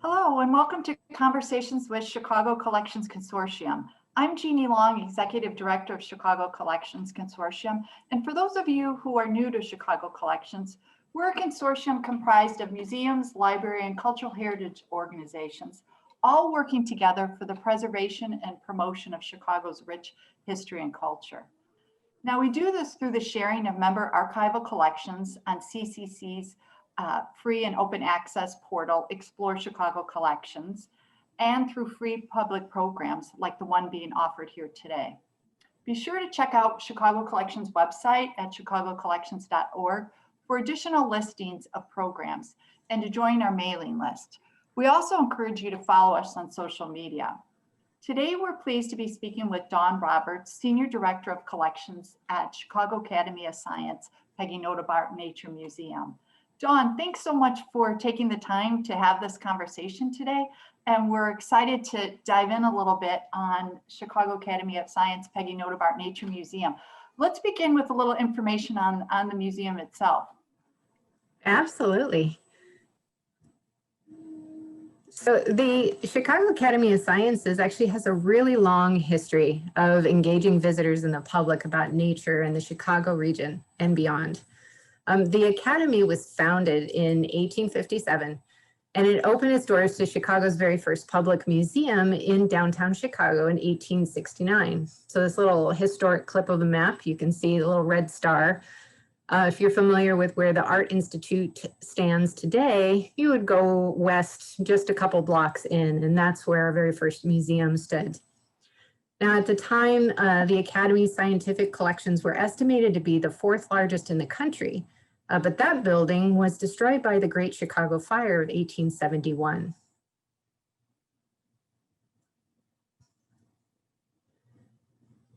Hello, and welcome to Conversations with Chicago Collections Consortium. I'm Jeannie Long, Executive Director of Chicago Collections Consortium. And for those of you who are new to Chicago Collections, we're a consortium comprised of museums, library, and cultural heritage organizations, all working together for the preservation and promotion of Chicago's rich history and culture. Now, we do this through the sharing of member archival collections on CCC's free and open access portal, Explore Chicago Collections, and through free public programs like the one being offered here today. Be sure to check out Chicago Collections website at chicagocollections.org for additional listings of programs and to join our mailing list. We also encourage you to follow us on social media. Today, we're pleased to be speaking with Dawn Roberts, Senior Director of Collections at Chicago Academy of Science, Peggy Notabart Nature Museum. Dawn, thanks so much for taking the time to have this conversation today. And we're excited to dive in a little bit on Chicago Academy of Science, Peggy Notabart Nature Museum. Let's begin with a little information on the museum itself. Absolutely. So the Chicago Academy of Sciences actually has a really long history of engaging visitors and the public about nature in the Chicago region and beyond. The Academy was founded in 1857, and it opened its doors to Chicago's very first public museum in downtown Chicago in 1869. So this little historic clip of the map, you can see the little red star. If you're familiar with where the Art Institute stands today, you would go west just a couple blocks in, and that's where our very first museum stood. Now, at the time, the Academy's scientific collections were estimated to be the fourth largest in the country, but that building was destroyed by the Great Chicago Fire of 1871.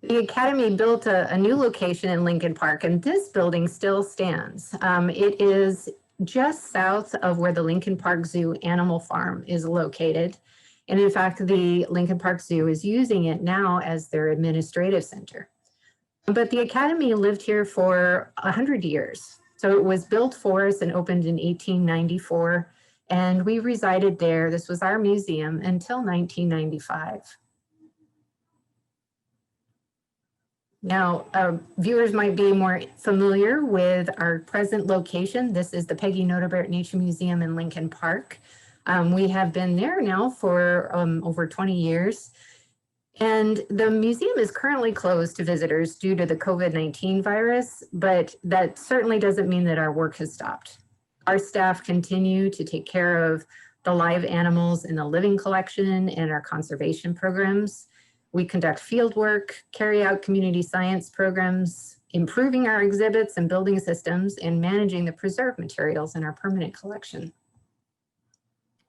The Academy built a new location in Lincoln Park, and this building still stands. It is just south of where the Lincoln Park Zoo Animal Farm is located. And in fact, the Lincoln Park Zoo is using it now as their administrative center. But the Academy lived here for 100 years. So it was built for us and opened in 1894, and we resided there. This was our museum until 1995. Now, viewers might be more familiar with our present location. This is the Peggy Notabart Nature Museum in Lincoln Park. We have been there now for over 20 years. And the museum is currently closed to visitors due to the COVID-19 virus, but that certainly doesn't mean that our work has stopped. Our staff continue to take care of the live animals in the living collection and our conservation programs. We conduct field work, carry out community science programs, improving our exhibits and building systems, and managing the preserved materials in our permanent collection.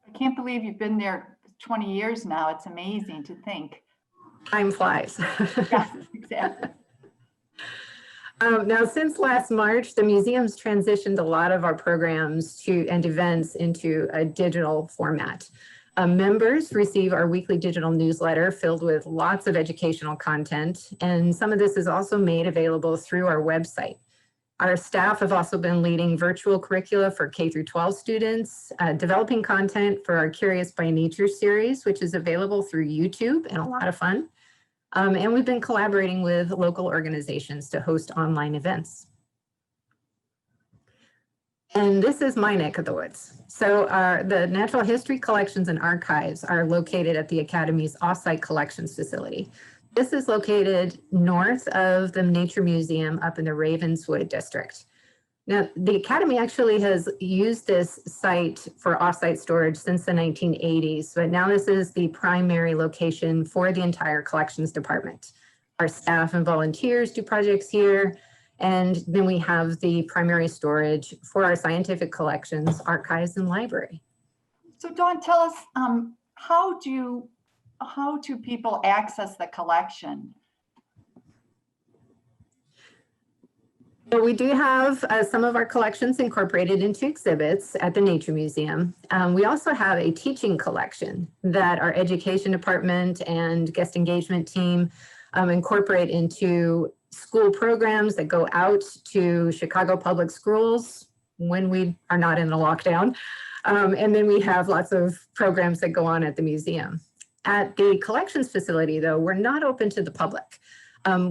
I can't believe you've been there 20 years now. It's amazing to think. Time flies. Yes, exactly. Now, since last March, the museum's transitioned a lot of our programs and events into a digital format. Members receive our weekly digital newsletter filled with lots of educational content, and some of this is also made available through our website. Our staff have also been leading virtual curricula for K-12 students, developing content for our Curious by Nature series, which is available through YouTube and a lot of fun. And we've been collaborating with local organizations to host online events. And this is my neck of the woods. So the Natural History Collections and Archives are located at the Academy's offsite collections facility. This is located north of the Nature Museum up in the Ravenswood district. Now, the Academy actually has used this site for offsite storage since the 1980s, but now this is the primary location for the entire collections department. Our staff and volunteers do projects here, and then we have the primary storage for our scientific collections, archives, and library. So Dawn, tell us, how do people access the collection? So we do have some of our collections incorporated into exhibits at the Nature Museum. We also have a teaching collection that our education department and guest engagement team incorporate into school programs that go out to Chicago public schools when we are not in the lockdown. And then we have lots of programs that go on at the museum. At the collections facility, though, we're not open to the public.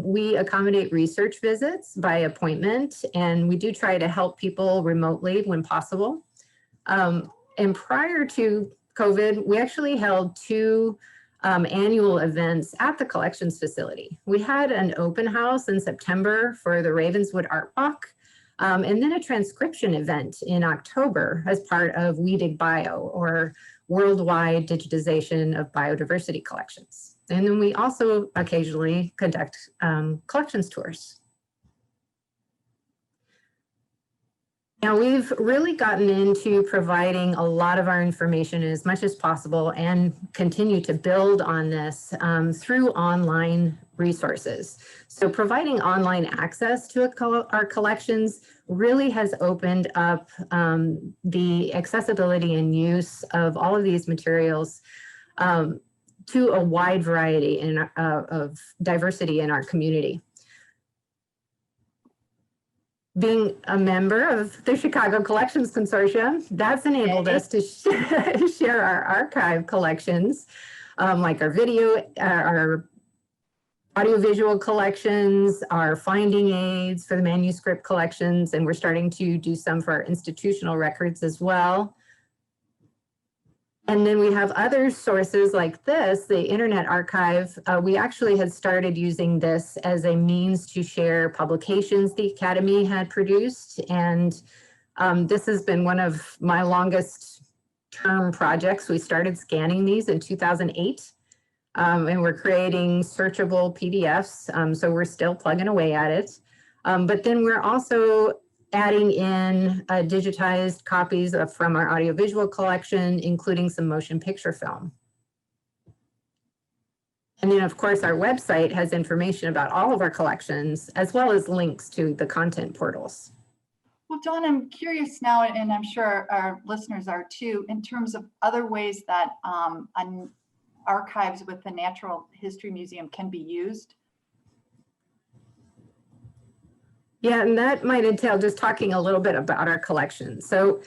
We accommodate research visits by appointment, and we do try to help people remotely when possible. And prior to COVID, we actually held two annual events at the collections facility. We had an open house in September for the Ravenswood Art Walk, and then a transcription event in October as part of We Dig Bio, or worldwide digitization of biodiversity collections. And then we also occasionally conduct collections tours. Now, we've really gotten into providing a lot of our information as much as possible and continue to build on this through online resources. So providing online access to our collections really has opened up the accessibility and use of all of these materials to a wide variety of diversity in our community. Being a member of the Chicago Collections Consortium, that's enabled us to share our archive collections, like our video, our audiovisual collections, our finding aids for the manuscript collections, and we're starting to do some for our institutional records as well. And then we have other sources like this, the Internet Archive. We actually had started using this as a means to share publications the Academy had produced. And this has been one of my longest term projects. We started scanning these in 2008, and we're creating searchable PDFs. So we're still plugging away at it. But then we're also adding in digitized copies from our audiovisual collection, including some motion picture film. And then, of course, our website has information about all of our collections, as well as links to the content portals. Well, Dawn, I'm curious now, and I'm sure our listeners are too, in terms of other ways that archives with the Natural History Museum can be used. Yeah, and that might entail just talking a little bit about our collections. So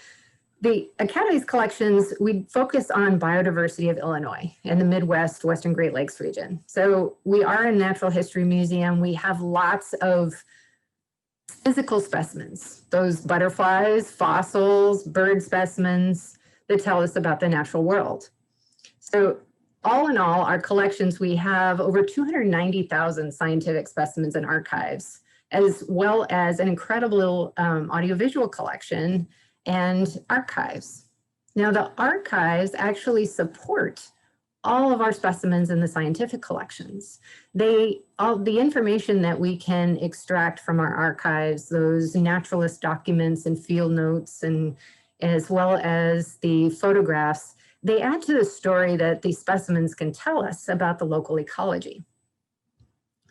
the Academy's collections, we focus on biodiversity of Illinois and the Midwest, Western Great Lakes region. So we are a natural history museum. We have lots of physical specimens, those butterflies, fossils, bird specimens that tell us about the natural world. So all in all, our collections, we have over 290,000 scientific specimens and archives, as well as an incredible audiovisual collection and archives. Now, the archives actually support all of our specimens in the scientific collections. All the information that we can extract from our archives, those naturalist documents and field notes, and as well as the photographs, they add to the story that these specimens can tell us about the local ecology.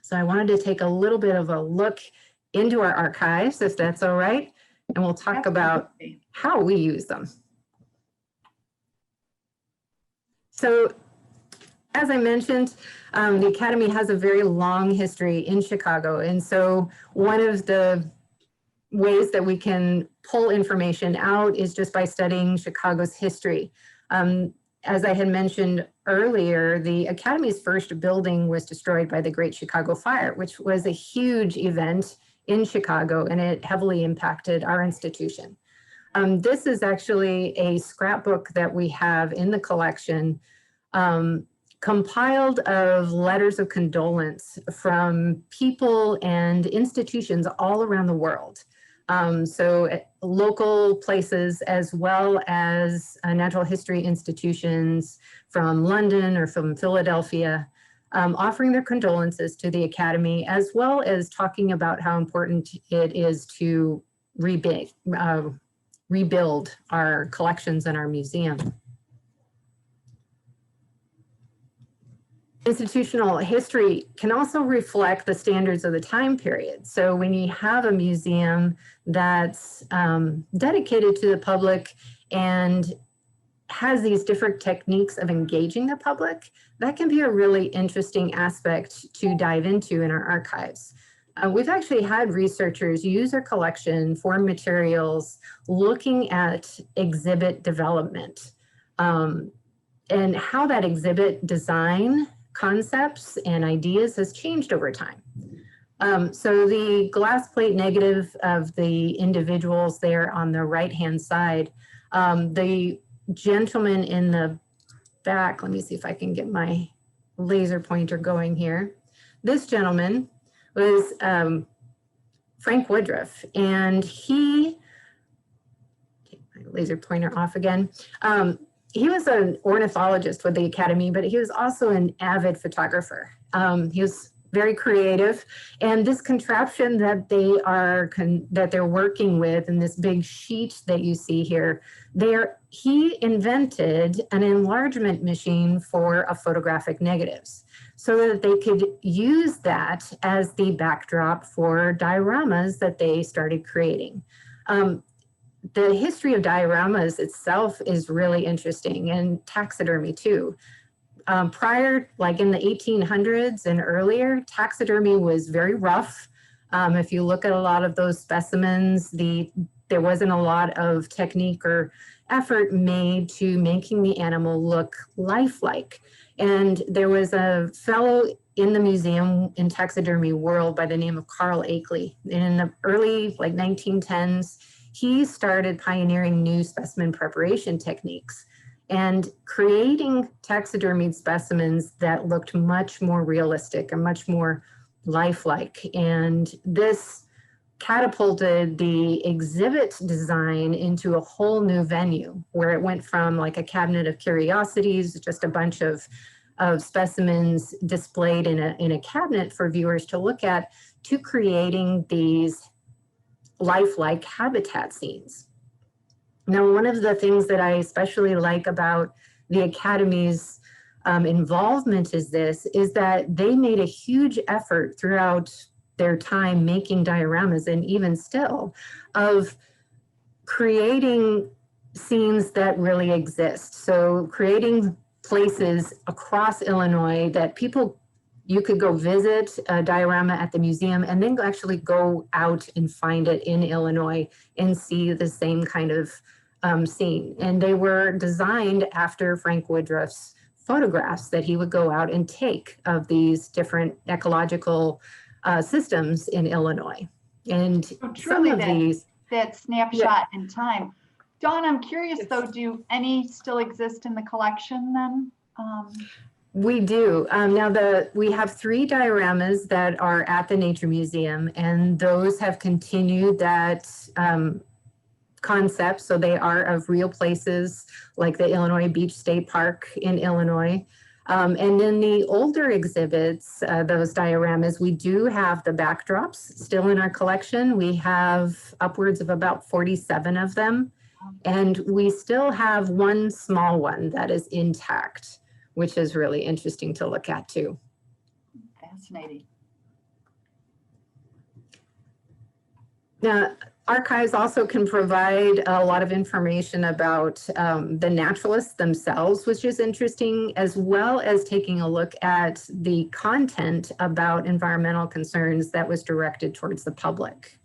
So I wanted to take a little bit of a look into our archives, if that's all right, and we'll talk about how we use them. So as I mentioned, the Academy has a very long history in Chicago. And so one of the ways that we can pull information out is just by studying Chicago's history. As I had mentioned earlier, the Academy's first building was destroyed by the Great Chicago Fire, which was a huge event in Chicago, and it heavily impacted our institution. This is actually a scrapbook that we have in the collection, compiled of letters of condolence from people and institutions all around the world. So local places, as well as natural history institutions from London or from Philadelphia, offering their condolences to the Academy, as well as talking about how important it is to rebuild our collections and our museum. Institutional history can also reflect the standards of the time period. So when you have a museum that's dedicated to the public and has these different techniques of engaging the public, that can be a really interesting aspect to dive into in our archives. We've actually had researchers use our collection for materials looking at exhibit development and how that exhibit design concepts and ideas has changed over time. So the glass plate negative of the individuals there on the right-hand side, the gentleman in the back, let me see if I can get my laser pointer going here. This gentleman was Frank Woodruff, and he, take my laser pointer off again. He was an ornithologist with the Academy, but he was also an avid photographer. He was very creative, and this contraption that they're working with, and this big sheet that you see here, he invented an enlargement machine for a photographic negatives, so that they could use that as the backdrop for dioramas that they started creating. The history of dioramas itself is really interesting, and taxidermy too. Prior, like in the 1800s and earlier, taxidermy was very rough. If you look at a lot of those specimens, there wasn't a lot of technique or effort made to making the animal look lifelike. And there was a fellow in the museum in taxidermy world by the name of Carl Akeley. In the early 1910s, he started pioneering new specimen preparation techniques and creating taxidermied specimens that looked much more realistic and much more lifelike. And this catapulted the exhibit design into a whole new venue, where it went from like a cabinet of curiosities, just a bunch of specimens displayed in a cabinet for viewers to look at, to creating these lifelike habitat scenes. Now, one of the things that I especially like about the Academy's involvement is that they made a huge effort throughout their time making dioramas, and even still, of creating scenes that really exist. So creating places across Illinois that you could go visit a diorama at the museum and then actually go out and find it in Illinois and see the same kind of scene. And they were designed after Frank Woodruff's photographs that he would go out and take of these different ecological systems in Illinois. And so truly some of these, that snapshot in time. Dawn, I'm curious though, do any still exist in the collection then? We do. Now we have 3 dioramas that are at the Nature Museum, and those have continued that concept. So they are of real places like the Illinois Beach State Park in Illinois. And in the older exhibits, those dioramas, we do have the backdrops still in our collection. We have upwards of about 47 of them. And we still have one small one that is intact, which is really interesting to look at too. Fascinating. Now, archives also can provide a lot of information about the naturalists themselves, which is interesting, as well as taking a look at the content about environmental concerns that was directed towards the public.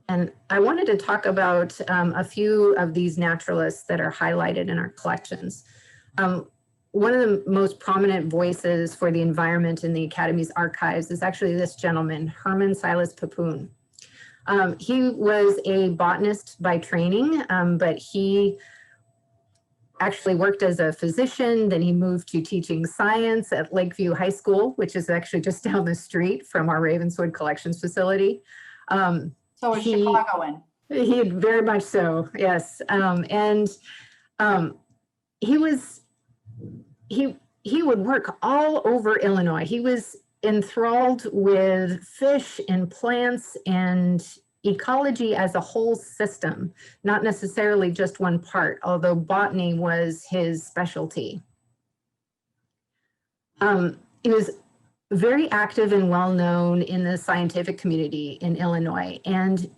And I wanted to talk about a few of these naturalists that are highlighted in our collections. One of the most prominent voices for the environment in the Academy's archives is actually this gentleman, Herman Silas Pepoon. He was a botanist by training, but he actually worked as a physician. Then he moved to teaching science at Lakeview High School, which is actually just down the street from our Ravenswood Collections facility. So a Chicagoan. He very much so, yes. He would work all over Illinois. He was enthralled with fish and plants and ecology as a whole system, not necessarily just one part, although botany was his specialty. He was very active and well-known in the scientific community in Illinois. And,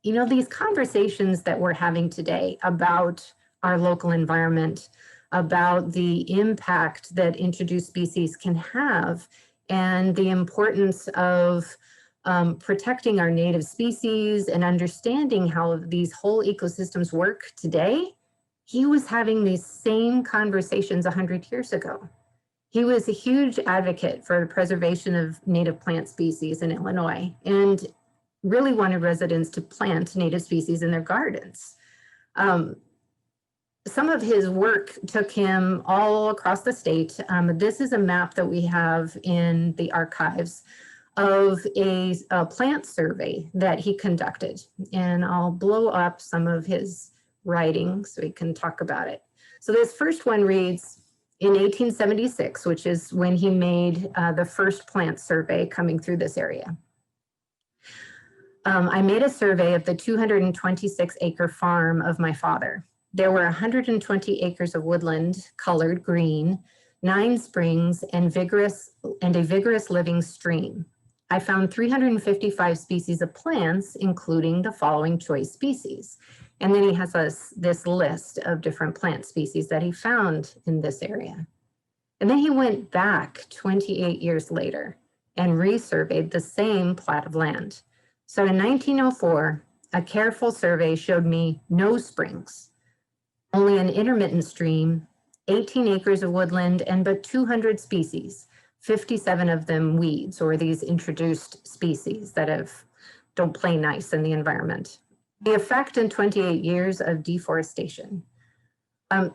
you know, these conversations that we're having today about our local environment, about the impact that introduced species can have and the importance of protecting our native species and understanding how these whole ecosystems work today. He was having these same conversations 100 years ago. He was a huge advocate for the preservation of native plant species in Illinois and really wanted residents to plant native species in their gardens. Some of his work took him all across the state. This is a map that we have in the archives of a plant survey that he conducted. And I'll blow up some of his writing so we can talk about it. So this first one reads, in 1876, which is when he made the first plant survey coming through this area. I made a survey of the 226-acre farm of my father. There were 120 acres of woodland colored green, 9 springs, and a vigorous living stream. I found 355 species of plants, including the following choice species. And then he has this list of different plant species that he found in this area. And then he went back 28 years later and resurveyed the same plat of land. So in 1904, a careful survey showed me no springs, only an intermittent stream, 18 acres of woodland, and but 200 species, 57 of them weeds, or these introduced species that don't play nice in the environment. The effect in 28 years of deforestation.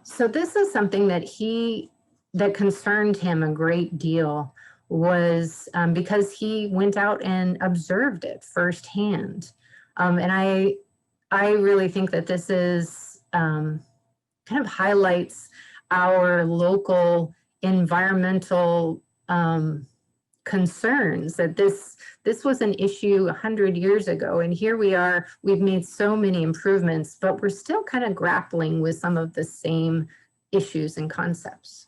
So this is something that concerned him a great deal, was because he went out and observed it firsthand. And I really think that this is kind of highlights our local environmental concerns, that this was an issue 100 years ago, and here we are, we've made so many improvements, but we're still kind of grappling with some of the same issues and concepts.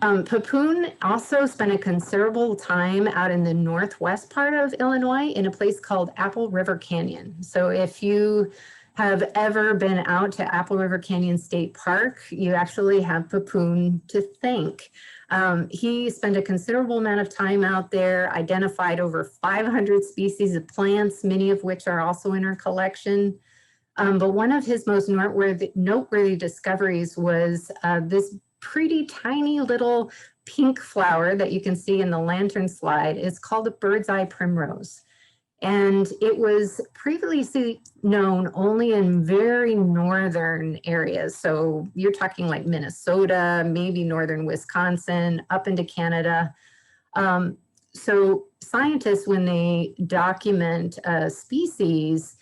Pepoon also spent a considerable time out in the northwest part of Illinois in a place called Apple River Canyon. So if you have ever been out to Apple River Canyon State Park, you actually have Pepoon to thank. He spent a considerable amount of time out there, identified over 500 species of plants, many of which are also in our collection. But one of his most noteworthy discoveries was this pretty tiny little pink flower that you can see in the lantern slide. It's called a bird's eye primrose. And it was previously known only in very northern areas. So you're talking like Minnesota, maybe northern Wisconsin, up into Canada. So scientists, when they document a species,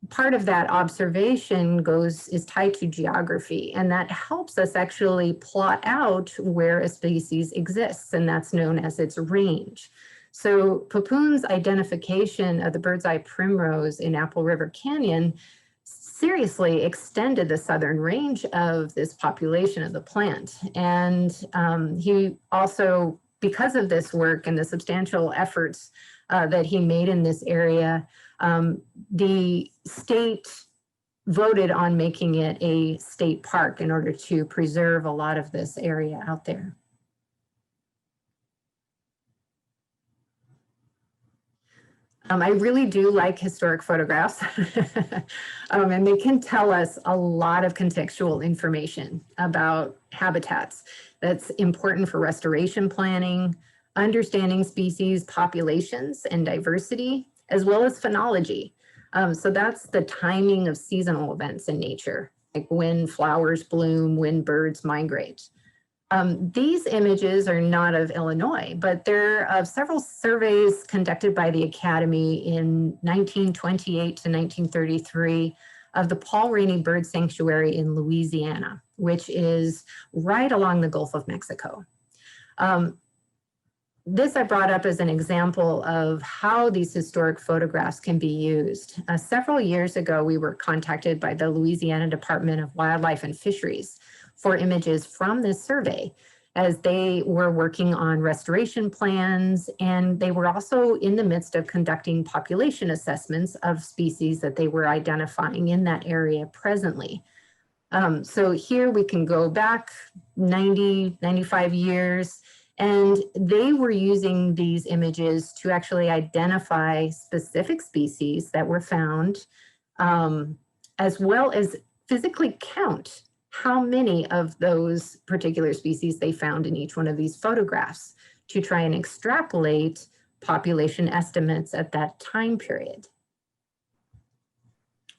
part of that observation is tied to geography, and that helps us actually plot out where a species exists, and that's known as its range. So Pepoon's identification of the bird's eye primrose in Apple River Canyon seriously extended the southern range of this population of the plant. And he also, because of this work and the substantial efforts that he made in this area, the state voted on making it a state park in order to preserve a lot of this area out there. I really do like historic photographs, and they can tell us a lot of contextual information about habitats that's important for restoration planning, understanding species, populations, and diversity, as well as phenology. So that's the timing of seasonal events in nature, like when flowers bloom, when birds migrate. These images are not of Illinois, but they're of several surveys conducted by the Academy in 1928 to 1933 of the Paul Rainey Bird Sanctuary in Louisiana, which is right along the Gulf of Mexico. This I brought up as an example of how these historic photographs can be used. Several years ago, we were contacted by the Louisiana Department of Wildlife and Fisheries for images from this survey. as they were working on restoration plans, and they were also in the midst of conducting population assessments of species that they were identifying in that area presently. So here we can go back 90, 95 years, and they were using these images to actually identify specific species that were found, as well as physically count how many of those particular species they found in each one of these photographs to try and extrapolate population estimates at that time period.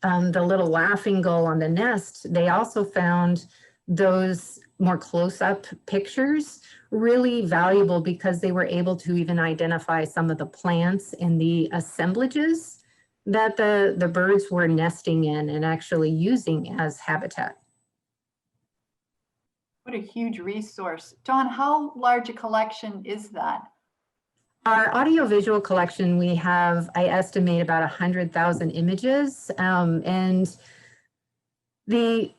The little laughing gull on the nest, they also found those more close-up pictures really valuable because they were able to even identify some of the plants and the assemblages that the birds were nesting in and actually using as habitat. What a huge resource. Dawn, how large a collection is that? Our audiovisual collection, we have, I estimate, about 100,000 images. And the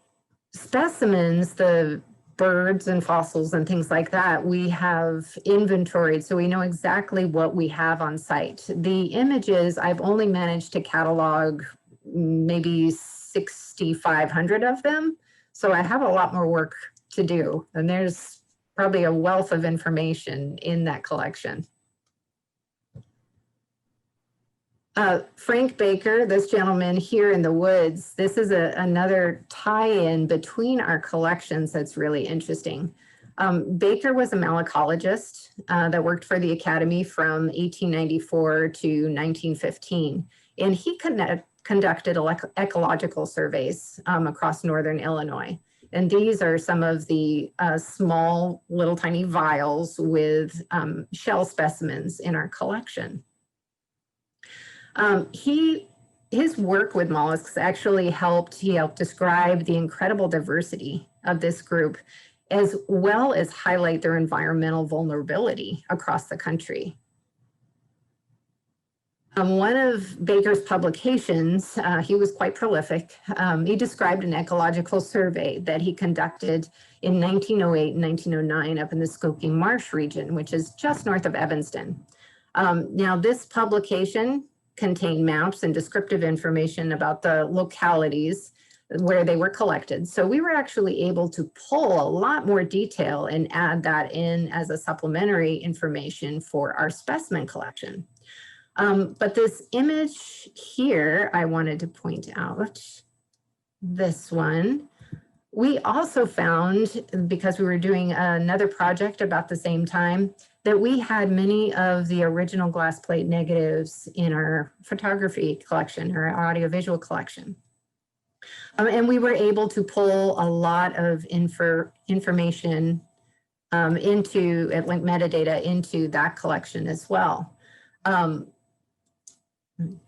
specimens, the birds and fossils and things like that, we have inventoried, so we know exactly what we have on site. The images, I've only managed to catalog maybe 6,500 of them. So I have a lot more work to do. And there's probably a wealth of information in that collection. Frank Baker, this gentleman here in the woods, this is another tie-in between our collections that's really interesting. Baker was a malacologist that worked for the Academy from 1894 to 1915, and he conducted ecological surveys across northern Illinois. And these are some of the small little tiny vials with shell specimens in our collection. His work with mollusks actually helped describe the incredible diversity of this group, as well as highlight their environmental vulnerability across the country. One of Baker's publications, he was quite prolific. He described an ecological survey that he conducted in 1908 and 1909 up in the Skokie Marsh region, which is just north of Evanston. Now, this publication contained maps and descriptive information about the localities where they were collected. So we were actually able to pull a lot more detail and add that in as a supplementary information for our specimen collection. But this image here, I wanted to point out, this one, we also found, because we were doing another project about the same time, that we had many of the original glass plate negatives in our photography collection, our audiovisual collection. And we were able to pull a lot of information into, like metadata into that collection as well.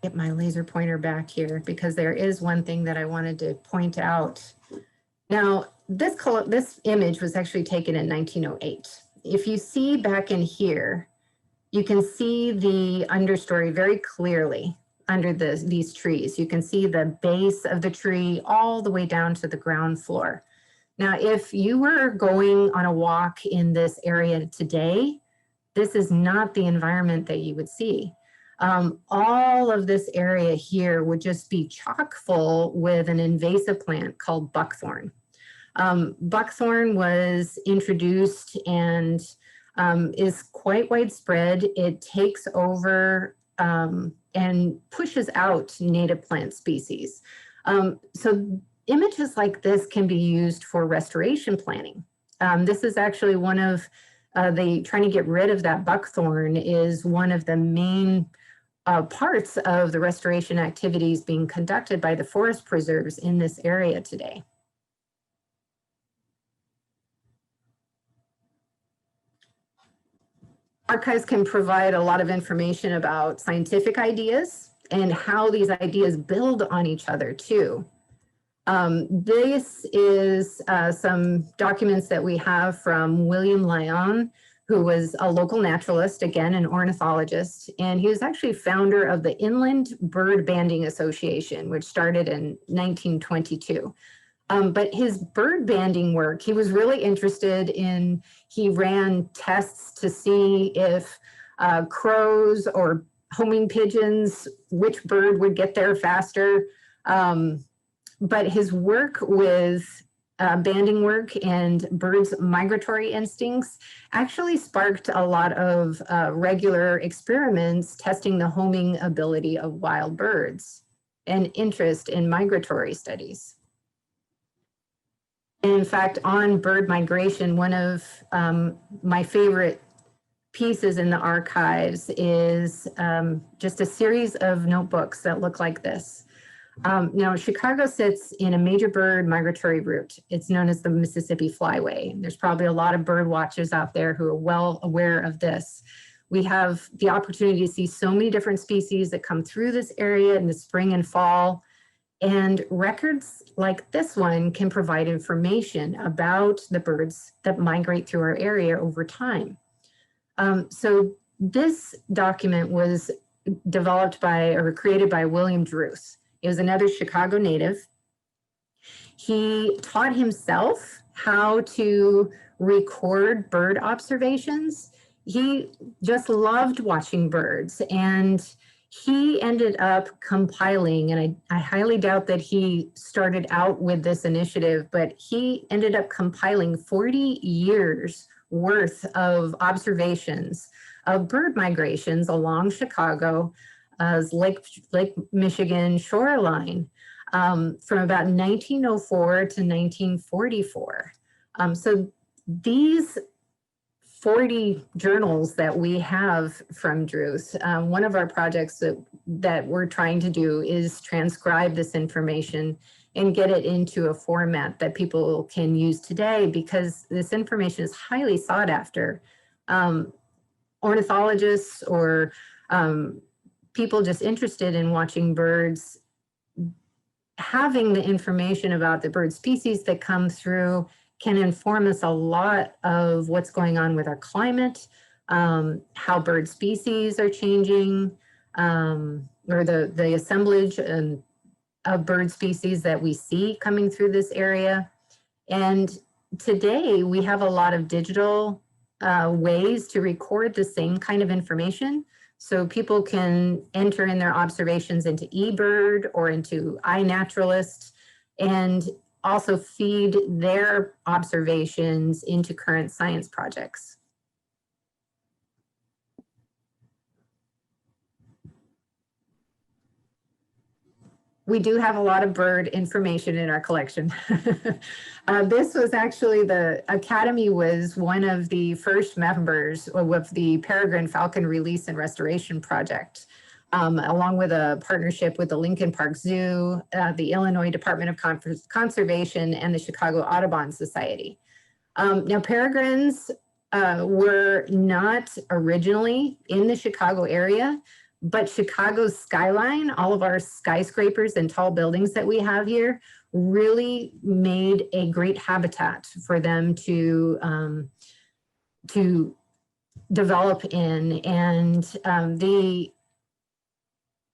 Get my laser pointer back here because there is one thing that I wanted to point out. Now, this image was actually taken in 1908. If you see back in here, you can see the understory very clearly under these trees. You can see the base of the tree all the way down to the ground floor. Now, if you were going on a walk in this area today, this is not the environment that you would see. All of this area here would just be chock full with an invasive plant called buckthorn. Buckthorn was introduced and is quite widespread. It takes over and pushes out native plant species. So images like this can be used for restoration planning. This is actually one of trying to get rid of that buckthorn is one of the main parts of the restoration activities being conducted by the forest preserves in this area today. Archives can provide a lot of information about scientific ideas and how these ideas build on each other too. This is some documents that we have from William Lyon, who was a local naturalist, again, an ornithologist, and he was actually founder of the Inland Bird Banding Association, which started in 1922. But his bird banding work, he was really interested in, he ran tests to see if crows or homing pigeons, which bird would get there faster. But his work with banding work and birds' migratory instincts actually sparked a lot of regular experiments testing the homing ability of wild birds and interest in migratory studies. In fact, on bird migration, one of my favorite pieces in the archives is just a series of notebooks that look like this. Now, Chicago sits in a major bird migratory route. It's known as the Mississippi Flyway. There's probably a lot of bird watchers out there who are well aware of this. We have the opportunity to see so many different species that come through this area in the spring and fall. And records like this one can provide information about the birds that migrate through our area over time. So this document was developed by or created by William Druce. He was another Chicago native. He taught himself how to record bird observations. He just loved watching birds, and he ended up compiling, and I highly doubt that he started out with this initiative, but he ended up compiling 40 years worth of observations of bird migrations along Chicago's Lake Michigan shoreline from about 1904 to 1944. So these 40 journals that we have from Druce, one of our projects that we're trying to do is transcribe this information and get it into a format that people can use today, because this information is highly sought after. Ornithologists or people just interested in watching birds, having the information about the bird species that come through can inform us a lot of what's going on with our climate, how bird species are changing, or the assemblage of bird species that we see coming through this area. And today we have a lot of digital ways to record the same kind of information. So people can enter in their observations into eBird or into iNaturalist, and also feed their observations into current science projects. We do have a lot of bird information in our collection. This was actually, the Academy was one of the first members of the Peregrine Falcon Release and Restoration Project, along with a partnership with the Lincoln Park Zoo, the Illinois Department of Conservation, and the Chicago Audubon Society. Now, peregrines were not originally in the Chicago area, but Chicago's skyline, all of our skyscrapers and tall buildings that we have here, really made a great habitat for them to develop in. And the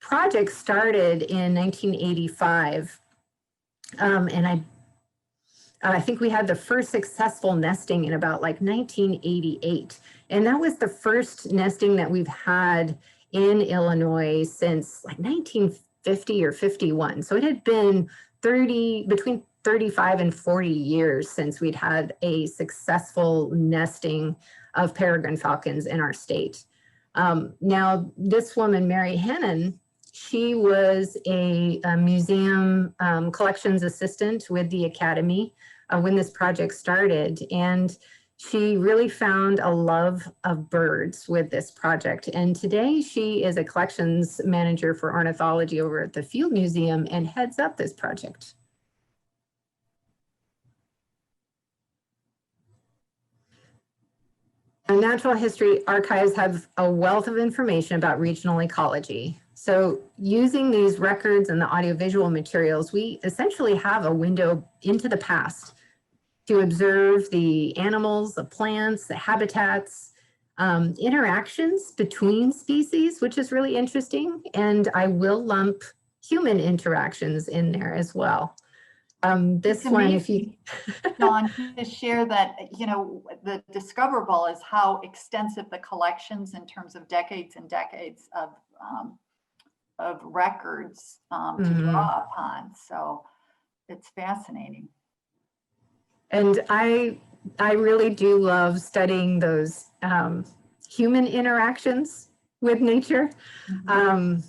project started in 1985, and I think we had the first successful nesting in about like 1988, and that was the first nesting that we've had in Illinois since like 1950 or 51. So it had been between 35 and 40 years since we'd had a successful nesting of peregrine falcons in our state. Now, this woman, Mary Hennon, she was a museum collections assistant with the Academy when this project started, and she really found a love of birds with this project. And today she is a collections manager for ornithology over at the Field Museum and heads up this project. And Natural History Archives have a wealth of information about regional ecology. So using these records and the audiovisual materials, we essentially have a window into the past to observe the animals, the plants, the habitats, interactions between species, which is really interesting. And I will lump human interactions in there as well. This It's one, if you, Dawn, to share that, you know, the discoverable is how extensive the collections in terms of decades and decades of records to Mhm. draw upon. So it's fascinating. And I really do love studying those human interactions with nature.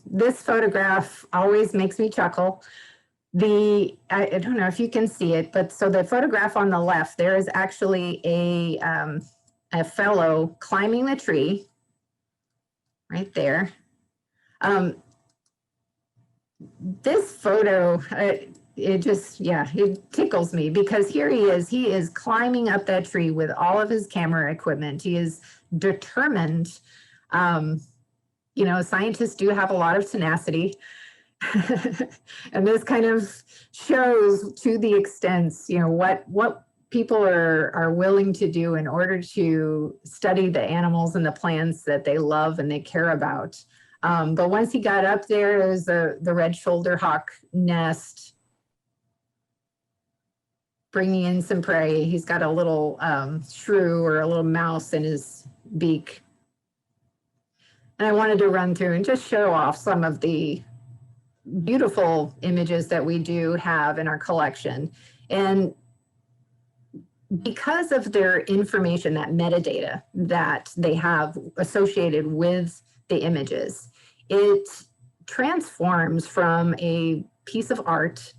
This photograph always makes me chuckle. I don't know if you can see it, but so the photograph on the left, there is actually a fellow climbing the tree right there. This photo, it just, yeah, it tickles me because here he is climbing up that tree with all of his camera equipment. He is determined. You know, scientists do have a lot of tenacity. And this kind of shows to the extent, you know, what people are willing to do in order to study the animals and the plants that they love and they care about. But once he got up there, there's the red shoulder hawk nest, bringing in some prey. He's got a little shrew or a little mouse in his beak. And I wanted to run through and just show off some of the beautiful images that we do have in our collection. And because of their information, that metadata that they have associated with the images, it transforms from a piece of art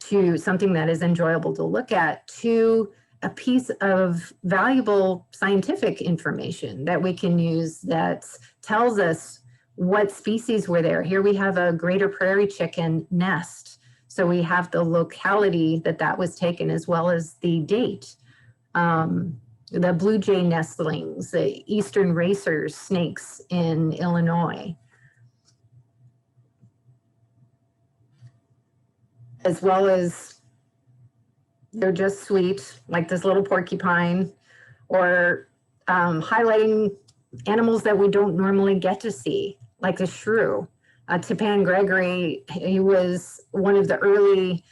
to something that is enjoyable to look at to a piece of valuable scientific information that we can use that tells us what species were there. Here we have a greater prairie chicken nest. So we have the locality that was taken as well as the date. The blue jay nestlings, the eastern racers snakes in Illinois, as well as they're just sweet, like this little porcupine, or highlighting animals that we don't normally get to see, like the shrew. Tapan Gregory, he was one of the early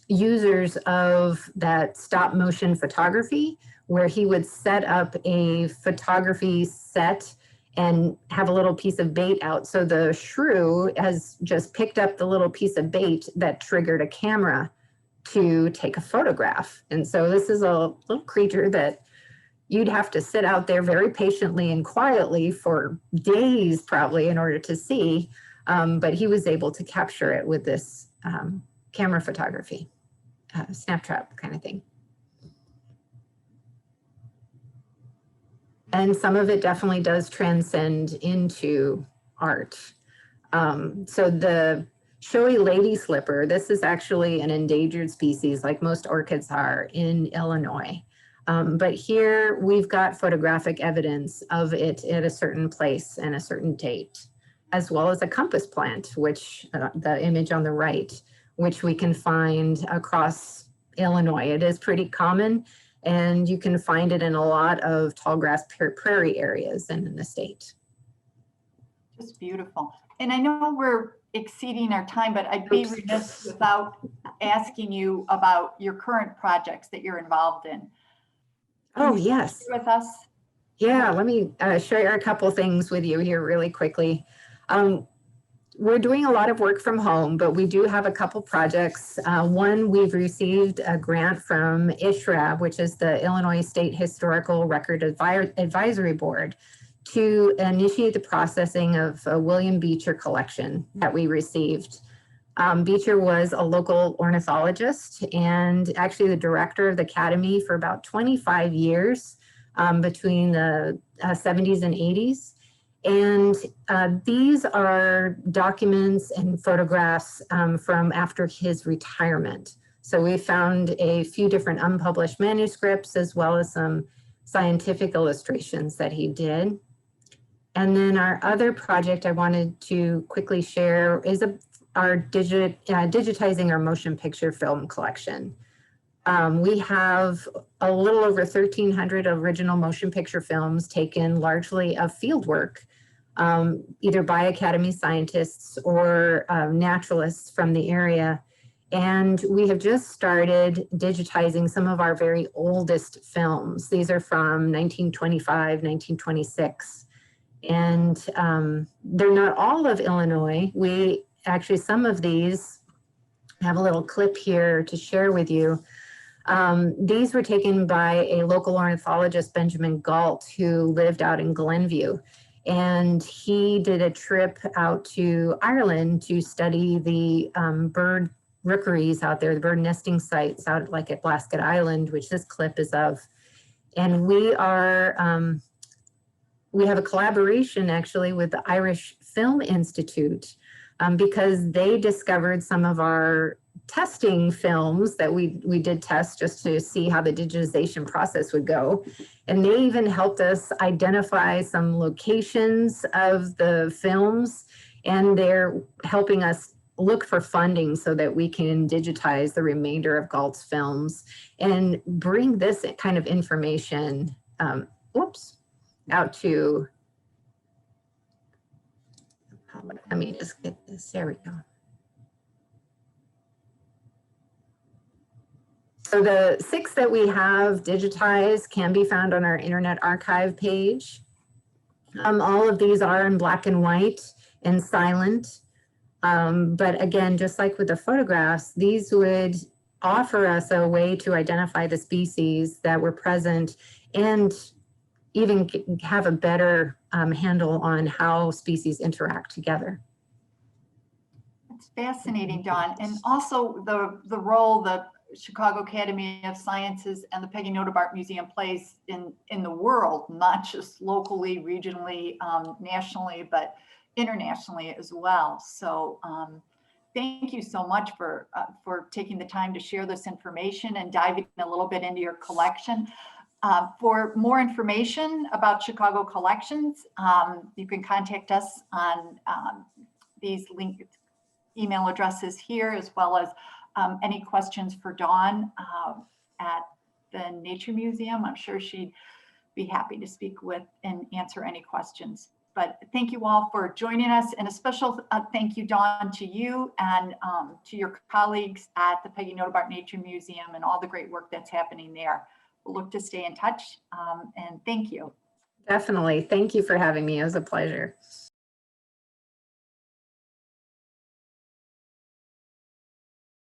users of that stop motion photography, where he would set up a photography set and have a little piece of bait out. So the shrew has just picked up the little piece of bait that triggered a camera to take a photograph. And so this is a little creature that you'd have to sit out there very patiently and quietly for days probably in order to see, but he was able to capture it with this camera photography, snap trap kind of thing. And some of it definitely does transcend into art. So the showy lady slipper, this is actually an endangered species like most orchids are in Illinois. But here we've got photographic evidence of it at a certain place and a certain date, as well as a compass plant, which the image on the right, which we can find across Illinois. It is pretty common, and you can find it in a lot of tall grass prairie areas in the state. Just beautiful. And I know we're exceeding our time, but I'd be remiss without asking you about your current projects that you're involved in. Oh, yes. With us? Yeah, let me share a couple things with you here really quickly. We're doing a lot of work from home, but we do have a couple projects. One, we've received a grant from ISHRAB, which is the Illinois State Historical Record Advisory Board, to initiate the processing of a William Beecher collection that we received. Beecher was a local ornithologist and actually the director of the Academy for about 25 years between the 70s and 80s. And these are documents and photographs from after his retirement. So we found a few different unpublished manuscripts as well as some scientific illustrations that he did. And then our other project I wanted to quickly share is our digitizing our motion picture film collection. We have a little over 1,300 original motion picture films taken largely of field work, either by Academy scientists or naturalists from the area. And we have just started digitizing some of our very oldest films. These are from 1925, 1926. And they're not all of Illinois. We actually, some of these, have a little clip here to share with you. These were taken by a local ornithologist, Benjamin Galt, who lived out in Glenview. And he did a trip out to Ireland to study the bird rookeries out there, the bird nesting sites out like at Blasket Island, which this clip is of. And we have a collaboration actually with the Irish Film Institute because they discovered some of our testing films that we did test just to see how the digitization process would go. And they even helped us identify some locations of the films, and they're helping us look for funding so that we can digitize the remainder of Galt's films and bring this kind of information, out to, let me just get this, there we go. So the 6 that we have digitized can be found on our Internet Archive page. All of these are in black and white and silent. But again, just like with the photographs, these would offer us a way to identify the species that were present and even have a better handle on how species interact together. It's fascinating, Dawn. And also the role the Chicago Academy of Sciences and the Peggy Notabart Museum plays in the world, not just locally, regionally, nationally, but internationally as well. So thank you so much for taking the time to share this information and diving a little bit into your collection. For more information about Chicago Collections, you can contact us on these email addresses here, as well as any questions for Dawn at the Nature Museum. I'm sure she'd be happy to speak with and answer any questions. But thank you all for joining us, and a special thank you, Dawn, to you and to your colleagues at the Peggy Notabart Nature Museum and all the great work that's happening there. We'll look to stay in touch, and thank you. Definitely. Thank you for having me. It was a pleasure.